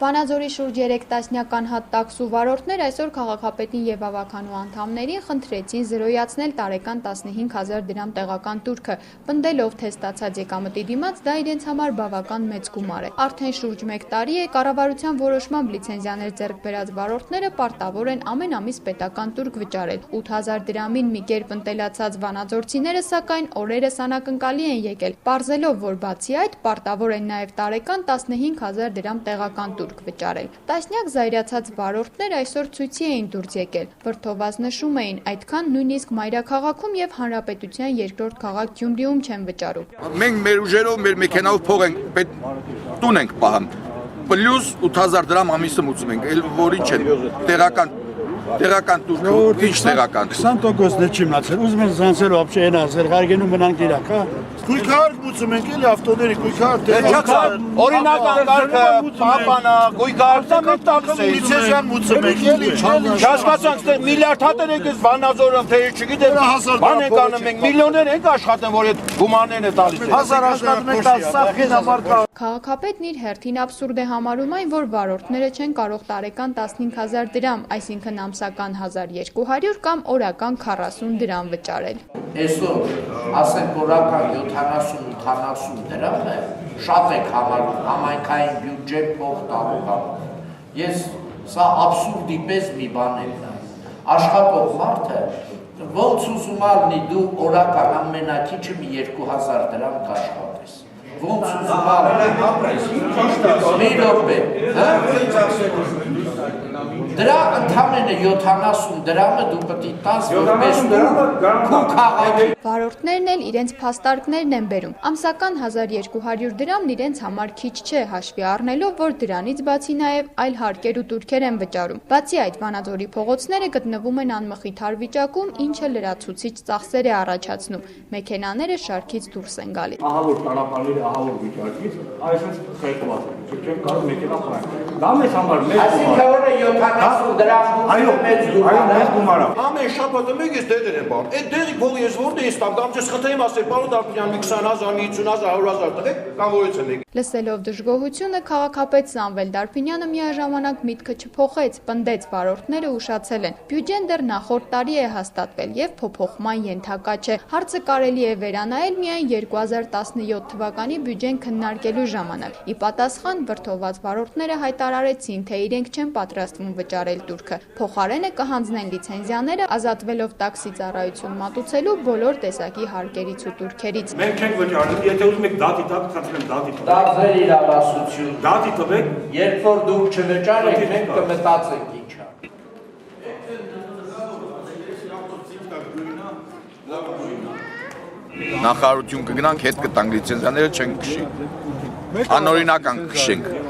Վանաձորի շուրջ 3 տասնյակ հատ տաքսու վարորդներ այսօր քաղաքապետին եւ ավականու անդամներին խնդրեցին զրոյացնել տարեկան 15,000 դրամ տեղական տուրքը, պնդելով թե ստացած եկամտի դիմաց դա իրենց համար բավական մեծ գումար է։ Արդեն շուրջ 1 տարի է կառավարության որոշմամբ լիցենզիաներ ձեռք բերած վարորդները պարտավոր են ամեն ամիս պետական տուրք վճարել։ 8000 դրամին մի կերպ ընտելացած վանաձորցիները սակայն օրերս անակնկալի են եկել, պարզելով, որ բացի այդ պարտավոր են նաեւ տարեկան 15,000 դրամ տեղական տուրք վճարել։ Տասնյակ զայրացած վարորդներ այսօր ցույցի էին դուրս եկել, վրդովված նշում էին, այդքան նույնիսկ մայրաքաղաքում եւ հանրապետության երկրորդ քաղաք Գյումրիում չեն վճարում։ Մենք մեր ուժերով, մեր մեքենայով փող ենք տուն ենք պահում, պլյուս 8000 դրամ ամիսը մուծում ենք, որ ինչ են տեղական տուրքը, ինչ տեղական։ 20%-ն չի մնացել, ուզում են զանցել вообще այն ասել, հարգենում մնանք իրաք, հա։ Գույքահարկ մուծում ենք էլի ավտոների, գույքահարկ, օրինական կարգը, պահպանը, գույքահարկ լիցենզիան մուծում ենք էլի, չհասկացանք, թե միլիարդ հատեր ենք այս Վանաձորում, թե չգիտեմ, բան ենք անում ենք, միլիոններ ենք աշխատում, որ այդ գումարներն է տալիս։ 1000 աշխատում ենք, 10 սախին համար կա։ Քաղաքապետն իր հերթին абսուրդ է համարում այն, որ վարորդները չեն կարող տարեկան 15,000 դրամ, այսինքն ամսական 1200 կամ օրական 40 դրամ վճարել։ Այսօր ասենք օրական 70-80 դրամ է, շատ եք համարում համայնքային բյուջե փող տալու համար։ Ես սա абսուրդի պես մի բան եմ նայում։ Աշխատող մարդը ոնց ուզում ալնի դու օրական ամենակիչը մի 2000 դրամ կաշխատես։ Ոնց ուզում ալնի մի րոպե, դրա ընդամենը 70 դրամը դու պետք է տաս որպես քու քաղաքի։ Վարորդներն էլ իրենց փաստարկներն են բերում։ Ամսական 1200 դրամն իրենց համար քիչ չէ, հաշվի առնելով, որ դրանից բացի նաև այլ հարկեր ու տուրքեր են վճարում։ Բացի այդ, Վանաձորի փողոցները գտնվում են անմխիթար վիճակում, ինչը լրացուցիչ ծախսեր է առաջացնում։ Մեքենաները շարքից դուրս են գալիս։ Ահավոր ճանապարհները, ահավոր վիճակից, այսպես խեղդված են, չեմ կարող մեքենա փոխել։ Դա մեզ համար մեծ գումար է։ 70 դրամ մեծ գումար է։ Ամեն շաբաթը մեկ ես դեր եմ բան։ Այդ դերի փողը ես որտե՞ղ եմ ստամ, կամ ես խնդրեմ ասել, պարոն Դարբյան, մի 20000, մի 50000, 100,000 տվեք, կամ որից եմ եկել։ Լսելով դժգոհությունը քաղաքապետ Սամվել Դարբինյանը միաժամանակ միտքը չփոխեց, պնդեց վարորդները ուշացել են։ Բյուջեն դեռ նախորդ տարի է հաստատվել եւ փոփոխման ենթակա չէ։ Հարցը կարելի է վերանայել միայն 2017 թվականի բյուջեն քննարկելու ժամանակ։ Ի պատասխան վրդովված վարորդները հայտարարեցին, թե իրենք չեն պատրաստվում վճարել տուրքը։ Փոխարենը կհանձնեն լիցենզիաները, ազատվելով տաքսի ծառայություն մատուցելու բոլոր տեսակի հարկերից ու տուրքերից։ Մենք չենք վճարել, եթե ուզում եք դատի տակ, խնդրեմ դատի տակ։ Դա ձեր իրավասություն։ Դատի տվեք։ Երբ որ դուք չվճարեք, մենք կմտածենք ինչ է։ Նախարարություն կգնանք, հետ կտանք լիցենզիաները չենք քշի։ Անօրինական քշենք։